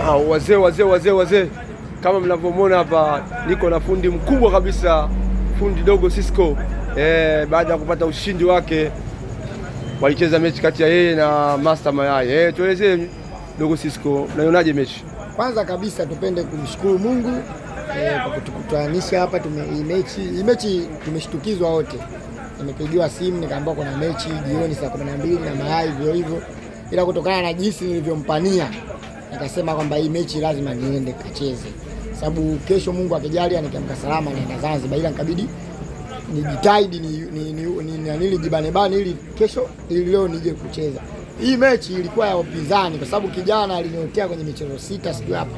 Wazee kama mnavyomwona hapa, niko na fundi mkubwa kabisa, fundi Dogo Sisco. Baada ya kupata ushindi wake, walicheza mechi kati ya yeye na Master Mayai. Tuelezee Dogo Sisco, unaionaje mechi? Kwanza kabisa tupende kumshukuru Mungu kwa kutukutanisha hapa. Hii mechi tumeshtukizwa wote. Nimepigiwa simu nikaambiwa kuna mechi jioni saa 12 na Mayai hivyo, ila kutokana na jinsi nilivyompania nikasema kwamba hii mechi lazima niende kacheze, sababu kesho Mungu akijalia nikiamka salama naenda Zanzibar, ila nikabidi nijitahidi nijibanebane ili kesho ili leo nije kucheza. Hii mechi ilikuwa ya upinzani kwa sababu kijana aliniotea kwenye michezo 6 sijui hapa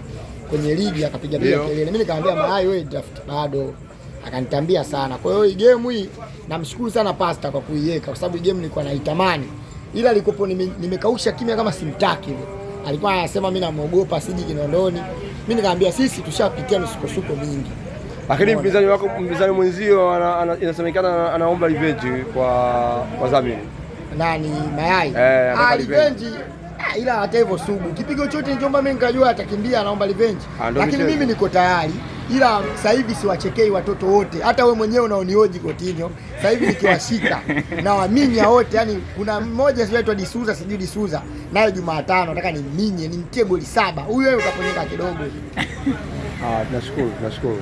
kwenye ligi akapiga kelele. Mimi nikamwambia Mayai, wewe draft bado, akanitambia sana. Kwa hiyo hii game hii namshukuru sana Pastor kwa kuiweka, kwa sababu hii game nilikuwa naitamani, ila alikopo nimekausha kimya kama simtaki hivi. Alikuwa anasema mimi namuogopa siji Kinondoni. Mimi nikamwambia sisi tushapitia misukosuko mingi. Lakini mpinzani mwenzio inasemekana anaomba revenge kwa wadhamini. Nani? Mayai? Revenge. Ila hata hivyo sugu. Kipigo chote nikiomba mimi nikajua atakimbia anaomba revenge. Lakini mimi niko tayari. Ila sasa hivi siwachekei watoto wote. Hata wewe mwenyewe unaonioji Coutinho. Sasa hivi nikiwashika na waminya wote, yani kuna mmoja anaitwa Disuza naye Jumatano nataka nimtie goli 7. Huyu wewe utaponyeka kidogo. Tunashukuru.